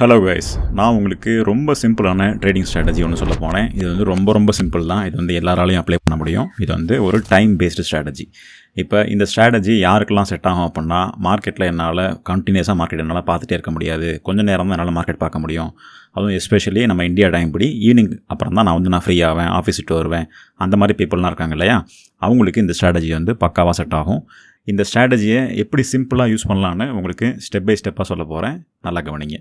Hello guys, நான் உங்களுக்கு ரொம்ப சிம்பிளான ட்ரேடிங் ஸ்ட்ராட்டஜி ஒன்று சொல்ல போனேன். இது வந்து ரொம்ப சிம்பிள் தான். இது வந்து எல்லாராலையும் அப்ளை பண்ண முடியும். இது வந்து ஒரு டைம் பேஸ்டு ஸ்ட்ராட்டஜி. இப்போ இந்த ஸ்ட்ராட்டஜி யாருக்கெல்லாம் செட் ஆகும் அப்படின்னா, மார்க்கெட்டில் என்னால் கண்டினியூஸாக மார்க்கெட் என்னால் பார்த்துட்டே இருக்க முடியாது, கொஞ்சம் நேரம் தான் என்னால் மார்க்கெட் பார்க்க முடியும். அதுவும் எஸ்பெஷலி நம்ம இந்தியா டைம் படி ஈவினிங் அப்புறம் தான் நான் ஃப்ரீ ஆவேன், ஆஃபீஸ் விட்டு வருவேன், அந்த மாதிரி பீப்புளெலாம் இருக்காங்க இல்லையா, அவங்களுக்கு இந்த ஸ்ட்ராட்டஜி வந்து பக்காவாக செட் ஆகும். இந்த ஸ்ட்ராட்டஜியை எப்படி சிம்பிளாக யூஸ் பண்ணலான்னு உங்களுக்கு ஸ்டெப் பை ஸ்டெப்பாக சொல்ல போகிறேன். நல்லா கவனிங்க.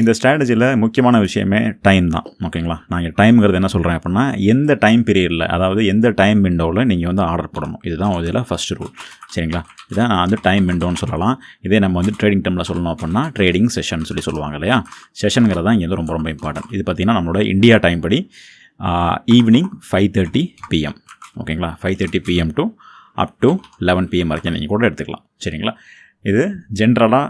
இந்த ஸ்ட்ராட்டஜியில் முக்கியமான விஷயமே டைம் தான். ஓகேங்களா? நான் இங்கே டைம்ங்கிறது என்ன சொல்கிறேன் அப்படின்னா, எந்த டைம் பீரியடில், அதாவது எந்த டைம் விண்டோவில் நீங்கள் வந்து ஆர்டர் போடணும், இதுதான் இதில் ஃபஸ்ட்டு ரூல். சரிங்களா? இதான் நான் வந்து டைம் விண்டோன்னு சொல்லலாம். இதே நம்ம வந்து ட்ரேடிங் டைமில் சொல்லணும் அப்படின்னா ட்ரேடிங் செஷன் சொல்லுவாங்க இல்லையா. செஷனுங்கிறது தான் இங்கே வந்து ரொம்ப இம்பார்ட்டன்ட். இது பார்த்திங்கன்னா நம்மளோட இந்தியா டைம் படி ஈவினிங் 5:30 PM. ஓகேங்களா? 5:30 PM to up to 11 PM வரைக்கும் நீங்கள் கூட எடுத்துக்கலாம். சரிங்களா? இது ஜென்ரலாக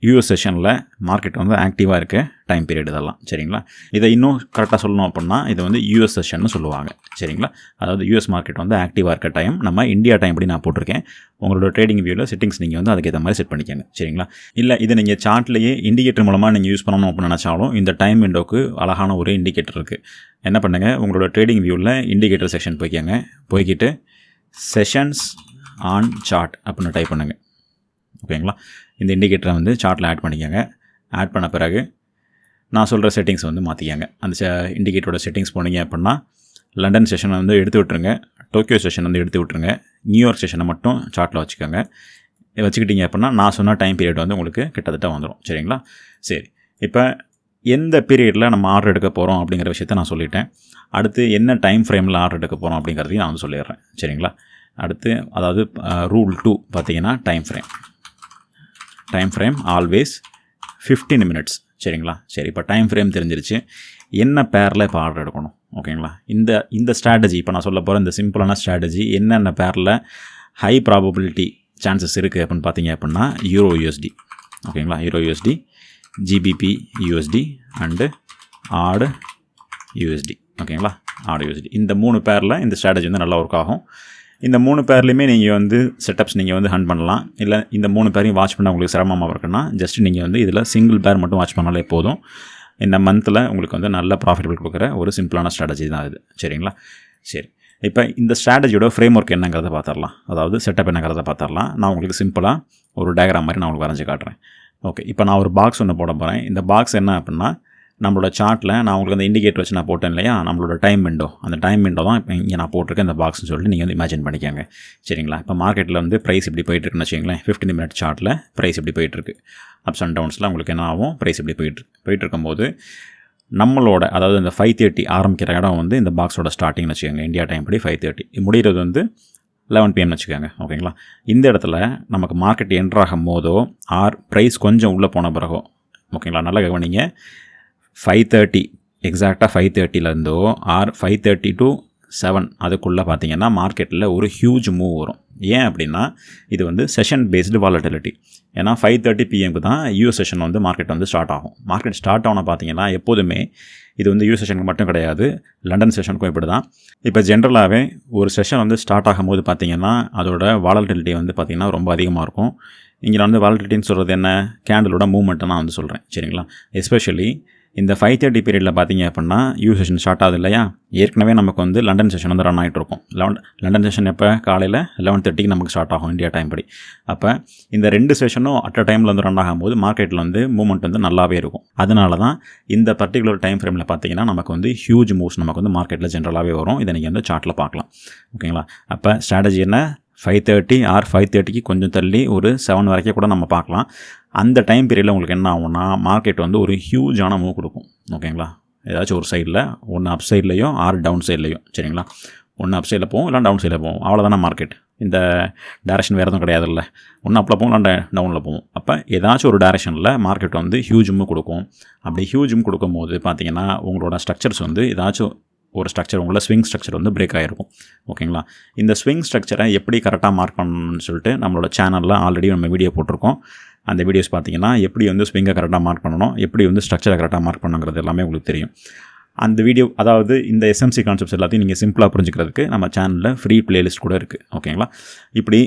யூஎஸ் செஷனில் மார்க்கெட் வந்து ஆக்டிவாக இருக்க டைம் பீரியட் இதெல்லாம். சரிங்களா? இதை இன்னும் கரெக்டாக சொல்லணும் அப்படின்னா இது வந்து யூஎஸ் செஷன்னு சொல்லுவாங்க. சரிங்களா? அதாவது யூஎஸ் மார்க்கெட் வந்து ஆக்டிவாக இருக்க டைம். நம்ம இந்தியா டைம் படி நான் போட்டிருக்கேன். உங்களோட ட்ரேடிங் வியூவில் செட்டிங்ஸ் நீங்கள் வந்து அதுக்கேற்ற மாதிரி செட் பண்ணிக்கோங்க. சரிங்களா? இல்லை இதை நீங்கள் சார்ட்லேயே இண்டிகேட்டர் மூலமாக நீங்கள் யூஸ் பண்ணணும் அப்படின்னு நினச்சாலும் இந்த டைம் விண்டோக்கு அழகான ஒரு இண்டிகேட்டர் இருக்குது. என்ன பண்ணுங்கள், உங்களோட ட்ரேடிங் வியூவில் இண்டிகேட்டர் செக்ஷன் போய்க்கிட்டு செஷன்ஸ் ஆன் சார்ட் அப்படின்னு டைப் பண்ணுங்கள். ஓகேங்களா? இந்த இண்டிகேட்டரை வந்து சார்ட்டில் ஆட் பண்ணிக்கோங்க. ஆட் பண்ண பிறகு நான் சொல்கிற செட்டிங்ஸ் வந்து மாற்றிக்கோங்க. அந்த இண்டிகேட்டரோட செட்டிங்ஸ் போனீங்க அப்படின்னா லண்டன் செஷனை வந்து எடுத்து விட்டுருங்க, டோக்கியோ செஷன் வந்து எடுத்து விட்டுருங்க, நியூயார்க் செஷனை மட்டும் சார்ட்டில் வச்சுக்கோங்க. வச்சுக்கிட்டீங்க அப்படின்னா நான் சொன்ன டைம் பீரியட் வந்து உங்களுக்கு கிட்டத்தட்ட வந்துடும். சரிங்களா? சரி, இப்போ எந்த பீரியடில் நம்ம ஆர்டர் எடுக்க போகிறோம் அப்படிங்கிற விஷயத்த நான் சொல்லிட்டேன். அடுத்து என்ன டைம் ஃப்ரேமில் ஆர்டர் எடுக்க போகிறோம் அப்படிங்கிறதையும் நான் வந்து சொல்லிடுறேன். சரிங்களா? அடுத்து அதாவது ரூல் 2 பார்த்தீங்கன்னா டைம் ஃப்ரேம் ஆல்வேஸ் 15 minutes. சரிங்களா? சரி, இப்போ டைம் ஃப்ரேம் தெரிஞ்சிருச்சு. என்ன பேரில் இப்போ ஆர்டர் எடுக்கணும்? ஓகேங்களா? இந்த ஸ்ட்ராட்டஜி இப்போ நான் சொல்ல போகிற இந்த சிம்பிளான ஸ்ட்ராட்டஜி என்னென்ன பேரில் ஹை ப்ராபபிலிட்டி சான்சஸ் இருக்குது அப்படின்னு பார்த்தீங்க அப்படின்னா யூரோ யூஎஸ்டி. ஓகேங்களா? Euro USD, GBP USD and ஆடு யூஎஸ்டி. ஓகேங்களா? ஆடு யூஎஸ்டி, இந்த 3 பேரில் இந்த ஸ்ட்ராட்டஜி வந்து நல்லா ஒர்க் ஆகும். இந்த 3 பேர்லையுமே நீங்கள் வந்து செட்டப்ஸ் நீங்கள் வந்து ஹண்ட் பண்ணலாம். இல்லை இந்த 3 பேரையும் வாட்ச் பண்ண உங்களுக்கு சிரமமாக இருக்குன்னா ஜஸ்ட் நீங்கள் வந்து இதில் சிங்கிள் பேர் மட்டும் வாட்ச் பண்ணாலே போதும். இந்த மந்தில் உங்களுக்கு வந்து நல்ல ப்ராஃபிட்டபிள் கொடுக்குற ஒரு சிம்பிளான ஸ்ட்ராட்டஜி தான் இது. சரிங்களா? சரி, இப்போ இந்த ஸ்ட்ராட்டஜியோட ஃப்ரேம் ஒர்க் என்னங்கிறத பார்த்துடலாம். அதாவது செட்டப் என்னங்கிறத பார்த்துடலாம். நான் உங்களுக்கு சிம்பிளாக ஒரு டயக்ராம் மாதிரி நான் உங்களுக்கு வரைஞ்சி காட்டுறேன். ஓகே, இப்போ நான் ஒரு பாக்ஸ் ஒன்று போட போகிறேன். இந்த பாக்ஸ் என்ன அப்படின்னா, நம்மளோட சார்ட்டில் நான் உங்களுக்கு அந்த இண்டிகேட்டர் வச்சு நான் போட்டேன் இல்லையா, நம்மளோட டைம் விண்டோ, அந்த டைம் விண்டோ தான் இப்போ இங்கே நான் போட்டிருக்கேன் இந்த பாக்ஸ்னு சொல்லிட்டு நீங்கள் வந்து இமேஜின் பண்ணிக்கோங்க. சரிங்களா? இப்போ மார்க்கெட்டில் வந்து ப்ரைஸ் இப்படி போயிட்டுருக்குன்னு வச்சுங்களேன். 15 minute சார்ட்டில் ப்ரைஸ் இப்படி போயிட்டுருக்கு. அப்ஸ் அண்ட் டவுன்ஸில் உங்களுக்கு என்ன ஆகும், ப்ரைஸ் இப்படி போயிட்டுருக்கும்போது நம்மளோட அதாவது இந்த 5:30 ஆரம்பிக்கிற இடம் வந்து இந்த பாக்ஸோட ஸ்டார்டிங்னு வச்சுக்கோங்க. இந்தியா டைம் படி 5:30 முடிகிறது வந்து 11 PM வச்சுக்கோங்க. ஓகேங்களா? இந்த இடத்துல நமக்கு மார்க்கெட் என்ட்ராகும் போதோ ப்ரைஸ் கொஞ்சம் உள்ளே போன பிறகோ, ஓகேங்களா, நல்லா கவனிங்க, 5:30 எக்ஸாக்டாக 5:30லேருந்தோ 5:30 to 7 அதுக்குள்ளே பார்த்தீங்கன்னா மார்க்கெட்டில் ஒரு ஹியூஜ் மூவ் வரும். ஏன் அப்படின்னா இது வந்து செஷன் பேஸ்டு வாலட்டிலிட்டி. ஏன்னா 5:30 PMக்கு தான் யூஎஸ் செஷன் வந்து மார்க்கெட் வந்து ஸ்டார்ட் ஆகும். மார்க்கெட் ஸ்டார்ட் ஆகணும் பார்த்தீங்கன்னா எப்போதுமே இது வந்து யூஎஸ் செஷனுக்கு மட்டும் கிடையாது, லண்டன் செஷனுக்கும் இப்படி தான். இப்போ ஜென்ரலாகவே ஒரு செஷன் வந்து ஸ்டார்ட் ஆகும்போது பார்த்தீங்கன்னா அதோட வாலட்டிலிட்டி வந்து பார்த்திங்கன்னா ரொம்ப அதிகமாக இருக்கும். இங்கே நான் வந்து வாலட்டிலிட்டின்னு சொல்கிறது என்ன, கேண்டலோட மூவ்மெண்ட்டை நான் வந்து சொல்கிறேன். சரிங்களா? எஸ்பெஷலி இந்த 5:30 பீரியடில் பார்த்தீங்க அப்படின்னா யூஎஸ் செஷன் ஸ்டார்ட் ஆகுது இல்லையா, ஏற்கனவே நமக்கு வந்து லண்டன் செஷன் வந்து ரன் ஆகிட்டு இருக்கும். லண்டன் செஷன் எப்போ காலையில் 11:30க்கு நமக்கு ஸ்டார்ட் ஆகும் இந்தியா டைம் படி. அப்போ இந்த 2 செஷனும் அட் அ டைமில் வந்து ரன் ஆகும்போது மார்க்கெட்டில் வந்து மூவ்மெண்ட் வந்து நல்லாவே இருக்கும். அதனால தான் இந்த பர்டிகுலர் டைம் ஃப்ரேமில் பார்த்தீங்கன்னா நமக்கு வந்து ஹியூஜ் மூவ்ஸ் நமக்கு வந்து மார்க்கெட்டில் ஜென்ரலாகவே வரும். இதை நீங்கள் வந்து சார்ட்டில் பார்க்கலாம். ஓகேங்களா? அப்போ ஸ்ட்ராட்டஜி என்ன, 5:30 5:30க்கு கொஞ்சம் தள்ளி ஒரு 7 வரைக்கும் கூட நம்ம பார்க்கலாம். அந்த டைம் பீரியடில் உங்களுக்கு என்ன ஆகும்னா மார்க்கெட் வந்து ஒரு ஹியூஜான மூவ் கொடுக்கும். ஓகேங்களா? ஏதாச்சும் ஒரு சைடில், ஒன்று அப் சைட்லையோ டவுன் சைட்லையோ. சரிங்களா? ஒன்று அப் சைடில் போகும், இல்லை டவுன் சைடில் போகும், அவ்வளோதானே மார்க்கெட். இந்த டேரக்ஷன் வேறு எதுவும் கிடையாதுல்ல, ஒன்று அப்பில் போகும் இல்லை டவுனில் போகும். அப்போ ஏதாச்சும் ஒரு டேரக்ஷனில் மார்க்கெட் வந்து ஹியூஜ் மூவ் கொடுக்கும். அப்படி ஹியூஜ் மூவ் கொடுக்கும்போது பார்த்தீங்கன்னா உங்களோட ஸ்ட்ரக்சர்ஸ் வந்து ஏதாச்சும் ஒரு ஸ்ட்ரக்சர் உங்களோட ஸ்விங் ஸ்ட்ரக்சர் வந்து பிரேக் ஆகிருக்கும். ஓகேங்களா? இந்த ஸ்விங் ஸ்ட்ரக்சரை எப்படி கரெக்டாக மார்க் பண்ணணும்னு சொல்லிட்டு நம்மளோட சேனலில் ஆல்ரெடி நம்ம வீடியோ போட்டிருக்கோம். அந்த வீடியோஸ் பார்த்தீங்கன்னா எப்படி வந்து ஸ்விங்கை கரெக்டாக மார்க் பண்ணணும், எப்படி வந்து ஸ்ட்ரக்சரை கரெக்டாக மார்க் பண்ணுங்கிறது எல்லாமே உங்களுக்கு தெரியும். அந்த வீடியோ, அதாவது இந்த எஸ்எம்சி கான்செப்ட்ஸ் எல்லாத்தையும் நீங்கள் சிம்பிளாக புரிஞ்சுக்கிறதுக்கு நம்ம சேனலில் ஃப்ரீ பிளேலிஸ்ட் கூட இருக்குது. ஓகேங்களா? இப்படி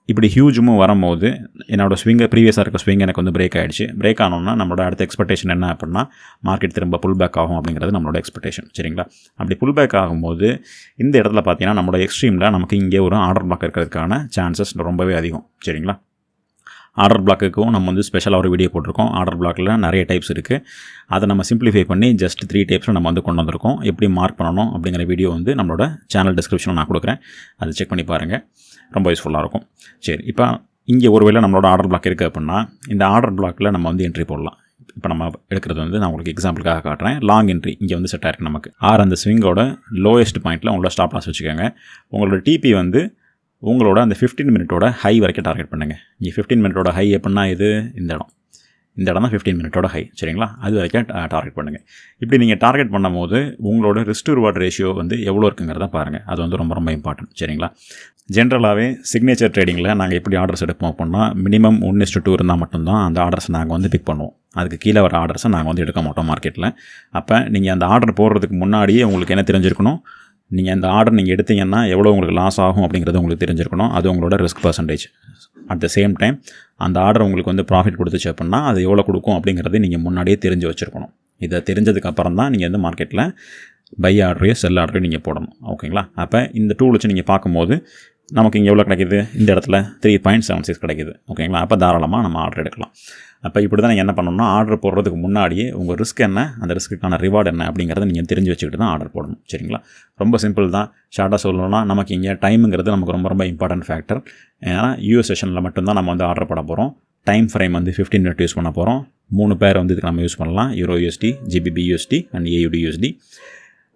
இப்படி ஹியூஜ் மூவ் வரும்போது என்னோடய ஸ்விங்கை ப்ரீவியஸாக இருக்க ஸ்விங் எனக்கு வந்து பிரேக் ஆகிடுச்சு. பிரேக் ஆனோன்னா நம்மளோட அடுத்த எக்ஸ்பெக்டேஷன் என்ன அப்படின்னா மார்க்கெட் திரும்ப புல் பேக் ஆகும் அப்படிங்கிறது நம்மளோட எக்ஸ்பெக்டேஷன். சரிங்களா? அப்படி புல் பேக் ஆகும்போது இந்த இடத்துல பார்த்தீங்கன்னா நம்மளோட எக்ஸ்ட்ரீமில் நமக்கு இங்கே ஒரு ஆர்டர் பிளாக் இருக்கிறதுக்கான சான்சஸ் ரொம்பவே அதிகம். சரிங்களா? ஆர்டர் பிளாக்குக்கும் நம்ம வந்து ஸ்பெஷலாக ஒரு வீடியோ போட்டிருக்கோம். ஆர்டர் பிளாக்கில் நிறைய டைப்ஸ் இருக்குது. அதை நம்ம சிம்பிளிஃபை பண்ணி ஜஸ்ட் 3 டைப்ஸில் நம்ம வந்து கொண்டு வந்திருக்கோம். எப்படி மார்க் பண்ணணும் அப்படிங்கிற வீடியோ வந்து நம்மளோட சேனல் டிஸ்கிரிப்ஷனில் நான் கொடுக்குறேன். அதை செக் பண்ணி பாருங்கள், ரொம்ப யூஸ்ஃபுல்லாக இருக்கும். சரி, இப்போ இங்கே ஒருவேளை நம்மளோட ஆர்டர் பிளாக் இருக்குது அப்படின்னா இந்த ஆர்டர் பிளாக்கில் நம்ம வந்து என்ட்ரி போடலாம். இப்போ நம்ம எடுக்கிறது வந்து நான் உங்களுக்கு எக்ஸாம்பிளுக்காக காட்டுறேன். லாங் என்ட்ரி இங்கே வந்து செட் ஆகிருக்கு நமக்கு. அந்த ஸ்விங்கோட லோயஸ்ட் பாயிண்ட்டில் உங்களோட ஸ்டாப் லாஸ் வச்சுக்கோங்க. உங்களோட டிபி வந்து உங்களோட அந்த 15 மினிட்டோட ஹை வரைக்கும் டார்கெட் பண்ணுங்கள். இங்கே 15 மினிட்டோட ஹை எப்படின்னா இது இந்த இடம் தான் 15 மினிட்டோட ஹை. சரிங்களா? அது வரைக்கும் டார்கெட் பண்ணுங்கள். இப்படி நீங்கள் டார்கெட் பண்ணும்போது உங்களோட ரிஸ்க் டு ரிவார்ட் ரேஷியோ வந்து எவ்வளோ இருக்குங்கிறத பாருங்கள். அது வந்து ரொம்ப ரொம்ப இம்பார்ட்டன்ட். சரிங்களா? ஜென்ரலாகவே சிக்னேச்சர் ட்ரேடிங்கில் நாங்கள் எப்படி ஆர்டர்ஸ் எடுப்போம் அப்படின்னா மினிமம் 1:2 இருந்தால் மட்டும்தான் அந்த ஆர்டர்ஸ் நாங்கள் வந்து பிக் பண்ணுவோம். அதுக்கு கீழே வர ஆர்டர்ஸை நாங்கள் வந்து எடுக்க மாட்டோம் மார்க்கெட்டில். அப்போ நீங்கள் அந்த ஆர்டர் போடுறதுக்கு முன்னாடியே உங்களுக்கு என்ன தெரிஞ்சிருக்கணும், நீங்கள் அந்த ஆர்டர் நீங்கள் எடுத்தீங்கன்னா எவ்வளோ உங்களுக்கு லாஸ் ஆகும் அப்படிங்கிறது உங்களுக்கு தெரிஞ்சிருக்கணும். அது உங்களோட risk percentage. At the same time அந்த ஆர்டர் உங்களுக்கு வந்து ப்ராஃபிட் கொடுத்துச்சு அப்படின்னா அது எவ்வளோ கொடுக்கும் அப்படிங்கிறது நீங்கள் முன்னாடியே தெரிஞ்சு வச்சுருக்கணும். இதை தெரிஞ்சதுக்கப்புறம் தான் நீங்கள் வந்து மார்க்கெட்டில் பை ஆர்டரையோ செல் ஆர்டரையோ நீங்கள் போடணும். ஓகேங்களா? அப்போ இந்த டூல் வச்சு நீங்கள் பார்க்கும்போது நமக்கு இங்கே எவ்வளோ கிடைக்கிது, இந்த இடத்துல 3.76 கிடைக்கிது. ஓகேங்களா? அப்போ தாராளமாக நம்ம ஆர்டர் எடுக்கலாம். அப்போ இப்படி தான் நீங்கள் என்ன பண்ணணும்னா ஆர்டர் போடுறதுக்கு முன்னாடியே உங்கள் ரிஸ்க் என்ன, அந்த ரிஸ்க்குக்கான ரிவார்டு என்ன அப்படிங்கிறத நீங்கள் தெரிஞ்சு வச்சுக்கிட்டு தான் ஆர்டர் போடணும். சரிங்களா? ரொம்ப சிம்பிள் தான். ஷார்ட்டாக சொல்லணும்னா நமக்கு இங்கே டைமுங்கிறது நமக்கு ரொம்ப ரொம்ப இம்பார்ட்டன்ட் ஃபேக்டர். ஏன்னா யூஎஸ் செஷனில் மட்டும்தான் நம்ம வந்து ஆர்டர் போட போகிறோம். டைம் ஃப்ரேம் வந்து 15 மினிட் யூஸ் பண்ண போகிறோம். 3 பேர் வந்து இதுக்கு நம்ம யூஸ் பண்ணலாம். EURUSD, GBPUSD and AUDUSD.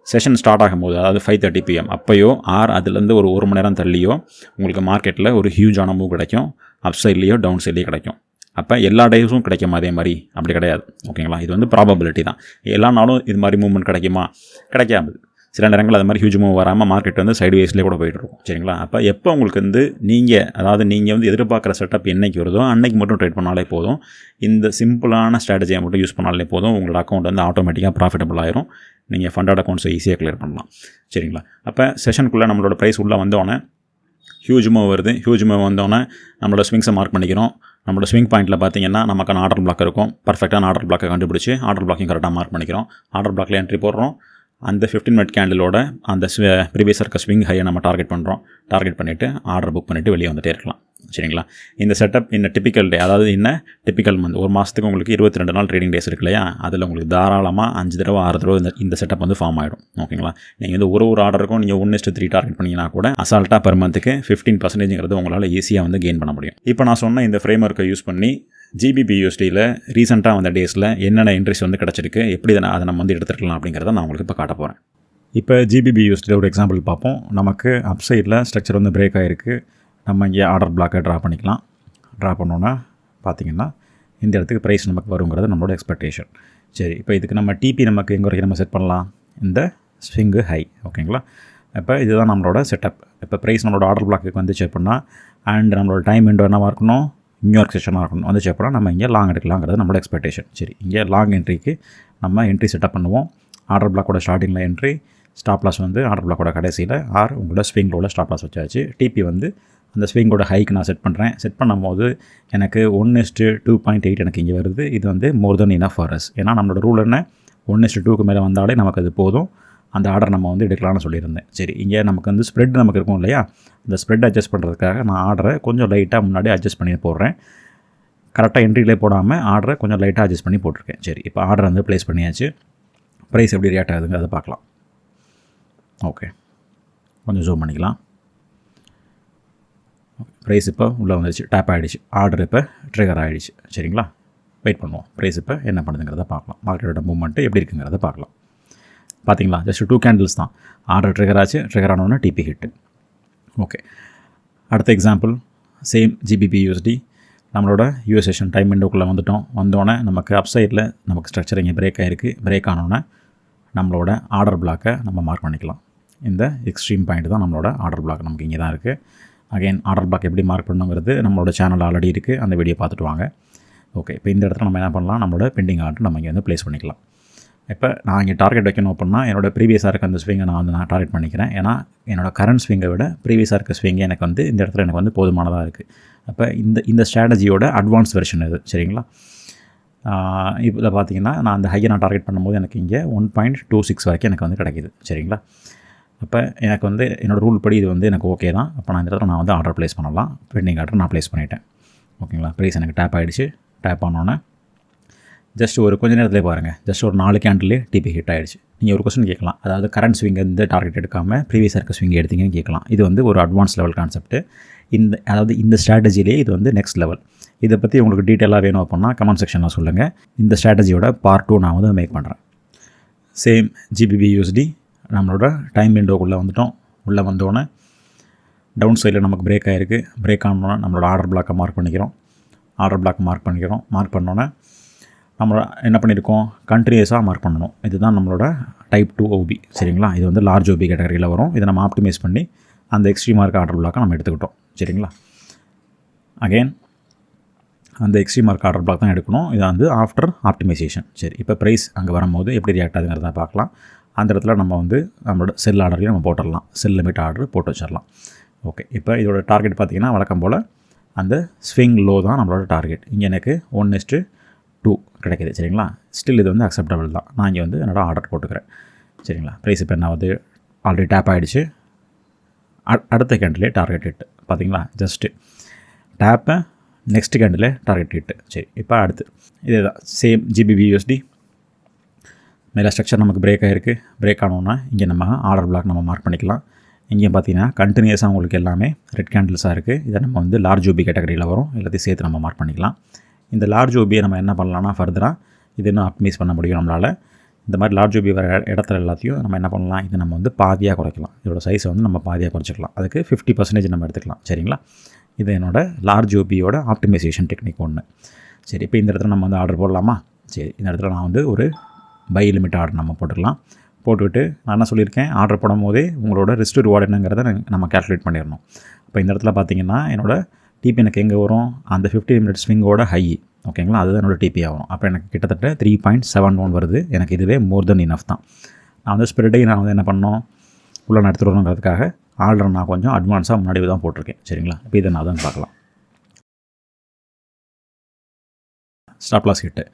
Session start ஆகும்போது அதாவது 5:30 PM அப்போயோ அதுலேருந்து ஒரு 1 மணி நேரம் தள்ளியோ உங்களுக்கு மார்க்கெட்டில் ஒரு ஹியூஜான மூவ் கிடைக்கும். அப் சைட்லேயோ டவுன் சைட்லேயோ கிடைக்கும். அப்போ எல்லா டேஸும் கிடைக்கும் அதே மாதிரி அப்படி கிடையாது. ஓகேங்களா? இது வந்து ப்ராபபிலிட்டி தான். எல்லா நாளும் இது மாதிரி மூவ்மெண்ட் கிடைக்குமா? கிடைக்காது. சில நேரங்கள் அது மாதிரி ஹியூஜ் மூவ் வராமல் மார்க்கெட் வந்து சைடு வேஸ்லேயே கூட போயிட்டு இருக்கும். சரிங்களா? அப்போ எப்போ உங்களுக்கு வந்து நீங்கள் வந்து எதிர்பார்க்குற செட்டப் என்றைக்கு வருதோ அன்னைக்கு மட்டும் ட்ரேட் பண்ணாலே போதும். இந்த சிம்பிளான ஸ்ட்ராட்டஜியை மட்டும் யூஸ் பண்ணாலே போதும். உங்களோட அக்கௌண்ட் வந்து ஆட்டோமேட்டிக்காக ப்ராஃபிட்டபிள் ஆயிரும். நீங்கள் ஃபண்டட் அக்கௌண்ட்ஸை ஈஸியாக கிளியர் பண்ணலாம். சரிங்களா? அப்போ செஷனுக்குள்ளே நம்மளோட ப்ரைஸ் உள்ளே வந்தோடனே ஹியூஜ் மூவ் வருது. ஹியூஜ் மூவ் வந்தோடனே நம்மளோட ஸ்விங்ஸை மார்க் பண்ணிக்கிறோம். நம்மளோட ஸ்விங் பாயிண்ட்டில் பார்த்தீங்கன்னா நமக்கான ஆர்டர் பிளாக் இருக்கும். பர்ஃபெக்டான ஆர்டர் பிளாக்கை கண்டுபிடிச்சி ஆர்டர் பிளாக்கையும் கரெக்டாக மார்க் பண்ணிக்கிறோம். ஆர்டர் பிளாக்கில் என்ட்ரி போடுறோம். அந்த 15 மினிட் கேண்டிலோட அந்த ப்ரீவியஸாக இருக்க ஸ்விங் ஹையை நம்ம டார்கெட் பண்ணுறோம். டார்கெட் பண்ணிவிட்டு ஆர்டர் புக் பண்ணிவிட்டு வெளியே வந்துட்டே இருக்கலாம். சரிங்களா? இந்த செட்டப் இந்த டிப்பிக்கல் டே, அதாவது என்ன டிப்பிக்கல் மந்த், ஒரு மாதத்துக்கு உங்களுக்கு 22 நாள் ட்ரேடிங் டேஸ் இருக்கு இல்லையா? அதில் உங்களுக்கு தாராளமாக 5 தடவை 6 தடவை இந்த செட்டப் வந்து ஃபார்ம் ஆகிடும். ஓகேங்களா? நீங்கள் வந்து ஒரு ஆர்டருக்கும் நீங்கள் 1:3 டார்கெட் பண்ணிங்கன்னா கூட அசால்ட்டாக பெர் மந்த்துக்கு 15% உங்களால் ஈஸியாக வந்து கெயின் பண்ண முடியும். இப்போ நான் சொன்ன இந்த ஃப்ரேம் ஒர்க்கை யூஸ் பண்ணி GBPUSDயில் ரீசெண்டாக வந்த டேஸில் என்னென்ன இன்ட்ரெஸ்ட் வந்து கிடச்சிருக்கு, எப்படி அதை நம்ம வந்து எடுத்துக்கலாம் அப்படிங்கிறத நான் உங்களுக்கு இப்போ காட்ட போகிறேன். இப்போ GBPUSDயில் ஒரு எக்ஸாம்பிள் பார்ப்போம். நமக்கு அப் சைடில் ஸ்ட்ரக்சர் வந்து பிரேக் ஆகிருக்கு. நம்ம இங்கே ஆர்டர் பிளாக்கை ட்ரா பண்ணிக்கலாம். ட்ரா பண்ணோன்னா பார்த்தீங்கன்னா இந்த இடத்துக்கு ப்ரைஸ் நமக்கு வருங்கிறது நம்மளோட எக்ஸ்பெக்டேஷன். சரி, இப்போ இதுக்கு நம்ம டிபி நமக்கு எங்கே வரைக்கும் நம்ம செட் பண்ணலாம்? இந்த ஸ்விங்கு ஹை. ஓகேங்களா? இப்போ இதுதான் நம்மளோட செட்டப். இப்போ ப்ரைஸ் நம்மளோட ஆர்டர் பிளாக்கு வந்துச்சு அப்படின்னா அண்ட் நம்மளோட டைம் விண்டோ என்னவாக இருக்கணும், நியூயார்க் செஷனாக இருக்கணும். வந்துச்சு அப்படின்னா நம்ம இங்கே லாங் எடுக்கலாங்கிறது நம்மளோட எக்ஸ்பெக்டேஷன். சரி, இங்கே லாங் என்ட்ரிக்கு நம்ம என்ட்ரி செட்டப் பண்ணுவோம். ஆர்டர் பிளாக்கோட ஸ்டார்டிங்கில் என்ட்ரி, ஸ்டாப் லாஸ் வந்து ஆர்டர் பிளாக்கோட கடைசியில் உங்களோட ஸ்விங்கோட ஸ்டாப் லாஸ் வச்சாச்சு. டிபி வந்து அந்த ஸ்விங்கோட ஹைக்கு நான் செட் பண்ணுறேன். செட் பண்ணும்போது எனக்கு 1:2.8 எனக்கு இங்கே வருது. இது வந்து மோர் தென் இனஃப் ஃபார் அஸ். ஏன்னா நம்மளோட ரூல் என்ன, 1:2க்கு மேலே வந்தாலே நமக்கு அது போதும். அந்த ஆர்டர் நம்ம வந்து எடுக்கலாம்னு சொல்லியிருந்தேன். சரி, இங்கே நமக்கு வந்து ஸ்ப்ரெட் நமக்கு இருக்கும் இல்லையா? அந்த ஸ்ப்ரெட் அட்ஜஸ்ட் பண்ணுறதுக்காக நான் ஆர்டரை கொஞ்சம் லைட்டாக முன்னாடி அட்ஜஸ்ட் பண்ணி போடுறேன். கரெக்டாக என்ட்ரிலே போடாமல் ஆர்டரை கொஞ்சம் லைட்டாக அட்ஜஸ்ட் பண்ணி போட்டிருக்கேன். சரி, இப்போ ஆர்டர் வந்து ப்ளேஸ் பண்ணியாச்சு. ப்ரைஸ் எப்படி ரியாக்ட் ஆகுதுங்கிறத பார்க்கலாம். ஓகே, கொஞ்சம் ஜூம் பண்ணிக்கலாம். ப்ரைஸ் இப்போ உள்ளே வந்துடுச்சு, டேப் ஆகிடுச்சு. ஆர்டர் இப்போ ட்ரிகர் ஆகிடுச்சு. சரிங்களா? வெயிட் பண்ணுவோம். ப்ரைஸ் இப்போ என்ன பண்ணுதுங்கிறத பார்க்கலாம். மார்க்கெட்டோட மூவ்மெண்ட்டு எப்படி இருக்குங்கிறத பார்க்கலாம். பார்த்தீங்களா? ஜஸ்ட் 2 கேண்டில்ஸ் தான். ஆர்டர் ட்ரிகர் ஆச்சு. ட்ரிகர் ஆனோன்னா டிபி ஹிட்டு. ஓகே, அடுத்த எக்ஸாம்பிள் சேம் GBPUSD. நம்மளோட யூஎஸ் செஷன் டைம் விண்டோக்குள்ளே வந்தோடனே நமக்கு அப் சைடில் நமக்கு ஸ்ட்ரக்சர் இங்கே பிரேக் ஆகிருக்கு. பிரேக் ஆனோன்னே நம்மளோட ஆர்டர் பிளாக்கை நம்ம மார்க் பண்ணிக்கலாம். இந்த எக்ஸ்ட்ரீம் பாயிண்ட் தான் நம்மளோட ஆர்டர் பிளாக். நமக்கு இங்கே தான் இருக்குது. அகைன் ஆர்டர் பிளாக் எப்படி மார்க் பண்ணுங்கிறது நம்மளோட சேனல் ஆல்ரெடி இருக்குது. அந்த வீடியோ பார்த்துட்டு வாங்க. ஓகே, இப்போ இந்த இடத்துல நம்ம என்ன பண்ணலாம், நம்மளோட பெண்டிங் ஆர்டர் நம்ம இங்கே வந்து ப்ளேஸ் பண்ணிக்கலாம். இப்போ நான் இங்கே டார்கெட் வைக்கணும் அப்படின்னா என்னோடய ப்ரீவியஸாக இருக்க அந்த ஸ்விங்கை நான் டார்கெட் பண்ணிக்கிறேன். ஏன்னா என்னோடய கரண்ட் ஸ்விங்கை விட ப்ரீவியஸாக இருக்க ஸ்விங்கை எனக்கு வந்து இந்த இடத்துல எனக்கு வந்து போதுமானதாக இருக்குது. அப்போ இந்த ஸ்ட்ராட்டஜியோட அட்வான்ஸ் வெர்ஷன் இது. சரிங்களா? இதில் பார்த்தீங்கன்னா நான் அந்த ஹையை நான் டார்கெட் பண்ணும்போது எனக்கு இங்கே 1.26 வரைக்கும் எனக்கு வந்து கிடைக்கிது. சரிங்களா? அப்போ எனக்கு வந்து என்னோடய ரூல் படி இது வந்து எனக்கு ஓகே தான். அப்போ நான் இந்த இடத்துல நான் வந்து ஆர்டர் ப்ளேஸ் பண்ணலாம். பெண்டிங் ஆர்டர் நான் ப்ளேஸ் பண்ணிட்டேன். ஓகேங்களா? ப்ரைஸ் எனக்கு டேப் ஆகிடுச்சு. டேப் ஆனோன்னே ஜஸ்ட் ஒரு கொஞ்ச நேரத்தில் பாருங்கள், ஜஸ்ட் ஒரு 4 கேண்டிலே டிபி ஹிட் ஆகிடுச்சு. நீங்கள் ஒரு கொஸ்டின் கேட்கலாம், அதாவது கரண்ட் ஸ்விங் இந்த டார்கெட் எடுக்காமல் ப்ரீவியஸாக இருக்க ஸ்விங் எடுத்தீங்கன்னு கேட்கலாம். இது வந்து ஒரு அட்வான்ஸ் லெவல் கான்செப்ட். அதாவது இந்த ஸ்ட்ராட்டஜிலேயே இது வந்து நெக்ஸ்ட் லெவல். இதை பற்றி உங்களுக்கு டீட்டெயிலாக வேணும் அப்படின்னா கமெண்ட் செக்ஷனில் சொல்லுங்கள். இந்த ஸ்ட்ராட்டஜியோட பார்ட் 2 நான் வந்து மேக் பண்ணுறேன். சேம் GBP/USD நம்மளோட டைம் விண்டோக்குள்ளே வந்துட்டோம். உள்ளே வந்தோடனே டவுன் சைடில் நமக்கு பிரேக் ஆகிருக்கு. பிரேக் ஆனோன்னா நம்மளோட ஆர்டர் பிளாக்கை மார்க் பண்ணிக்கிறோம். மார்க் பண்ணோன்னே நம்ம என்ன பண்ணியிருக்கோம், கண்டினியூஸாக மார்க் பண்ணணும். இதுதான் நம்மளோட டைப் 2 OB. சரிங்களா? இது வந்து லார்ஜ் OB கேட்டகரியில் வரும். இதை நம்ம ஆப்டிமைஸ் பண்ணி அந்த எக்ஸ்ட்ரீமாக இருக்க ஆர்டர் பிளாக்கை நம்ம எடுத்துக்கிட்டோம். சரிங்களா? அகெயின் அந்த எக்ஸ்ட்ரீமாக இருக்க ஆர்டர் பிளாக் தான் எடுக்கணும். இது வந்து ஆஃப்டர் ஆப்டிமைசேஷன். சரி, இப்போ ப்ரைஸ் அங்கே வரும்போது எப்படி ரியாக்ட் ஆகுதுங்கிறத பார்க்கலாம். அந்த இடத்துல நம்ம வந்து நம்மளோட செல் ஆர்டரையும் நம்ம போட்டுடலாம். செல் லிமிட் ஆர்டர் போட்டு வச்சிடலாம். ஓகே, இப்போ இதோட டார்கெட் பார்த்திங்கன்னா வழக்கம் போல் அந்த ஸ்விங் லோ தான் நம்மளோட டார்கெட். இங்கே எனக்கு 1:2 கிடைக்கிது. சரிங்களா? ஸ்டில் இது வந்து அக்செப்டபிள் தான். நான் இங்கே வந்து என்னோடய ஆர்டர் போட்டுக்கிறேன். சரிங்களா? ப்ரைஸ் இப்போ என்ன வந்து ஆல்ரெடி டேப் ஆகிடுச்சு. அடுத்த கேண்டிலே டார்கெட் ஹிட். பார்த்தீங்களா? ஜஸ்ட்டு டேப்பை நெக்ஸ்ட் கேண்டிலே டார்கெட் ஹிட்டு. சரி, இப்போ அடுத்து இதே தான் சேம் GBP/USD மேலே ஸ்ட்ரக்சர் நமக்கு பிரேக் ஆகிருக்கு. பிரேக் ஆனோன்னா இங்கே நம்ம ஆர்டர் பிளாக் நம்ம மார்க் பண்ணிக்கலாம். இங்கே பார்த்தீங்கன்னா கண்டினியூஸாக உங்களுக்கு எல்லாமே ரெட் கேண்டில்ஸாக இருக்குது. இதை நம்ம வந்து லார்ஜ் OB கேட்டகரியில் வரும். எல்லாத்தையும் சேர்த்து நம்ம மார்க் பண்ணிக்கலாம். இந்த லார்ஜ் OBயை நம்ம என்ன பண்ணலாம்னா ஃபர்தராக இது இன்னும் ஆப்டிமைஸ் பண்ண முடியும் நம்மளால். இந்த மாதிரி லார்ஜ் OB வர இடத்துல எல்லாத்தையும் நம்ம என்ன பண்ணலாம், இதை நம்ம வந்து பாதியாக குறைக்கலாம். இதோட சைஸை வந்து நம்ம பாதியாக குறைச்சிக்கலாம். அதுக்கு 50% நம்ம எடுத்துக்கலாம். சரிங்களா? இது என்னோட லார்ஜ் OBயோட ஆப்டிமைசேஷன் டெக்னிக் ஒன்று. சரி, இப்போ இந்த இடத்துல நம்ம வந்து ஆர்டர் போடலாமா? சரி, இந்த இடத்துல நான் வந்து ஒரு பை லிமிட் ஆர்டர் நம்ம போட்டுக்கலாம். போட்டுக்கிட்டு நான் என்ன சொல்லியிருக்கேன், ஆர்டர் போடும் போதே உங்களோட ரிஸ்க் ரிவார்டு என்னங்கிறத நம்ம கேல்குலேட் பண்ணிடணும். இப்போ இந்த இடத்துல பார்த்தீங்கன்னா என்னோட டிபி எனக்கு எங்கே வரும், அந்த 15 மினிட்ஸ் ஸ்விங்கோட ஹை. ஓகேங்களா? அதுதான் என்னோடய டிபி ஆகும். அப்போ எனக்கு கிட்டத்தட்ட 3.71 வருது. எனக்கு இதுவே மோர் தென் இனஃப் தான். நான் வந்து ஸ்ப்ரெட்டை நான் வந்து என்ன பண்ணோம், உள்ளே நான் எடுத்துகிட்டு வரணுங்கிறதுக்காக ஆர்டர் நான் கொஞ்சம் அட்வான்ஸாக முன்னாடி தான் போட்டிருக்கேன். சரிங்களா? இப்போ இதை நான் தான் பார்க்கலாம். Stop loss hit.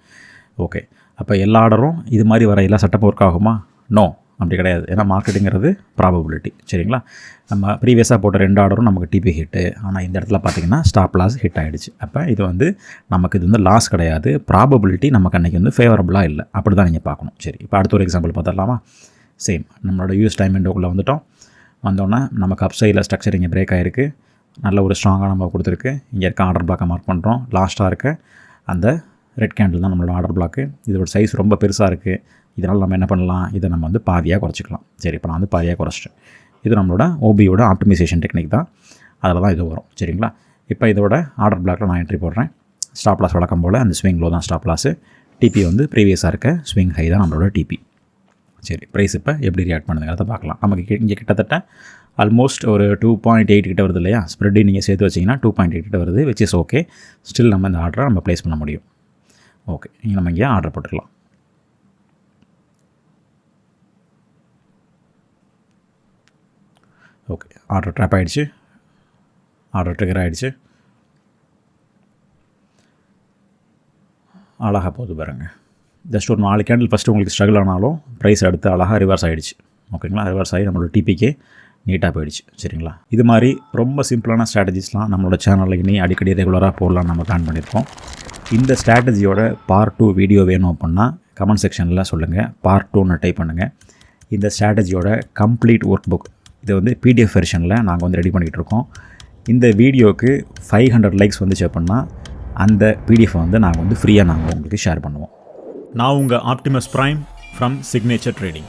ஓகே, அப்போ எல்லா ஆர்டரும் இது மாதிரி வர எல்லா செட்டப்பும் ஒர்க் ஆகுமா? நோ, அப்படி கிடையாது. ஏன்னா மார்க்கெட்டுங்கிறது ப்ராபபிலிட்டி. சரிங்களா? நம்ம ப்ரீவியஸாக போட்ட 2 ஆர்டரும் நமக்கு டிபி ஹிட்டு. ஆனால் இந்த இடத்துல பார்த்திங்கன்னா ஸ்டாப் லாஸ் ஹிட் ஆகிடுச்சு. அப்போ இது வந்து நமக்கு இது வந்து லாஸ் கிடையாது, ப்ராபபிலிட்டி நமக்கு அன்றைக்கி வந்து ஃபேவரபுளாக இல்லை. அப்படி தான் நீங்கள் பார்க்கணும். சரி, இப்போ அடுத்த ஒரு எக்ஸாம்பிள் பார்த்துடலாமா? சேம் நம்மளோட யூஎஸ் டைம் விண்டோக்குள்ளே வந்துட்டோம். வந்தோன்னே நமக்கு அப் சைடில் ஸ்ட்ரக்சர் இங்கே பிரேக் ஆகிருக்கு. நல்ல ஒரு ஸ்ட்ராங்காக நம்ம கொடுத்துருக்கு. இங்கே இருக்க ஆர்டர் பிளாக்கை மார்க் பண்ணுறோம். லாஸ்ட்டாக இருக்க அந்த ரெட் கேண்டில் தான் நம்மளோட ஆர்டர் பிளாக்கு. இதோட சைஸ் ரொம்ப பெருசாக இருக்குது. இதனால் நம்ம என்ன பண்ணலாம், இதை நம்ம வந்து பாதியாக குறைச்சிக்கலாம். சரி, இப்போ நான் வந்து பாதியாக குறைச்சிட்டேன். இது நம்மளோட OBயோட ஆப்டிமைசேஷன் டெக்னிக் தான். அதில் தான் இது வரும். சரிங்களா? இப்போ இதோட ஆர்டர் பிளாக்கில் நான் என்ட்ரி போடுறேன். ஸ்டாப் லாஸ் வழக்கம் போல் அந்த ஸ்விங் லோ தான் ஸ்டாப் லாஸு. டிபி வந்து ப்ரீவியஸாக இருக்க ஸ்விங் ஹை தான் நம்மளோட டிபி. சரி, ப்ரைஸ் இப்போ எப்படி ரியாக்ட் பண்ணுங்கிறத பார்க்கலாம். நமக்கு இங்கே கிட்டத்தட்ட ஆல்மோஸ்ட் ஒரு 2.8 கிட்ட வருது இல்லையா? ஸ்ப்ரெட்டு நீங்கள் சேர்த்து வச்சிங்கன்னா 2.8 கிட்ட வருது, விச் இஸ் ஓகே. ஸ்டில் நம்ம இந்த ஆர்டரை நம்ம ப்ளேஸ் பண்ண முடியும். ஓகே, இங்கே நம்ம இங்கே ஆர்டர் போட்டுக்கலாம். ஓகே, ஆர்டர் ட்ராப் ஆகிடுச்சு. ஆர்டர் ட்ரிகர் ஆகிடுச்சு. அழகாக போகுது பாருங்கள். ஜஸ்ட் ஒரு 4 கேண்டில் ஃபஸ்ட்டு உங்களுக்கு ஸ்ட்ரகிள் ஆனாலும் ப்ரைஸ் அடுத்து அழகாக ரிவர்ஸ் ஆகிடுச்சு. ஓகேங்களா? ரிவர்ஸ் ஆகி நம்மளோட டிபிக்கே நீட்டாக போயிடுச்சு. சரிங்களா? இது மாதிரி ரொம்ப சிம்பிளான ஸ்ட்ராட்டஜிஸ்லாம் நம்மளோட சேனலில் இனி அடிக்கடி ரெகுலராக போடலாம் நம்ம பிளான் பண்ணியிருக்கோம். இந்த ஸ்ட்ராட்டஜியோட பார்ட் 2 வீடியோ வேணும் அப்படின்னா கமெண்ட் செக்ஷனில் சொல்லுங்கள். பார்ட் 2ன்னு டைப் பண்ணுங்கள். இந்த ஸ்ட்ராட்டஜியோட கம்ப்ளீட் ஒர்க் புக் இது வந்து PDF வெர்ஷனில் நாங்கள் வந்து ரெடி பண்ணிகிட்டு இருக்கோம். இந்த வீடியோவுக்கு 500 லைக்ஸ் வந்துச்சு அப்படின்னா அந்த PDF வந்து நாங்கள் வந்து ஃப்ரீயாக உங்களுக்கு ஷேர் பண்ணுவோம். நான் உங்கள் Optimus prime from signature trading.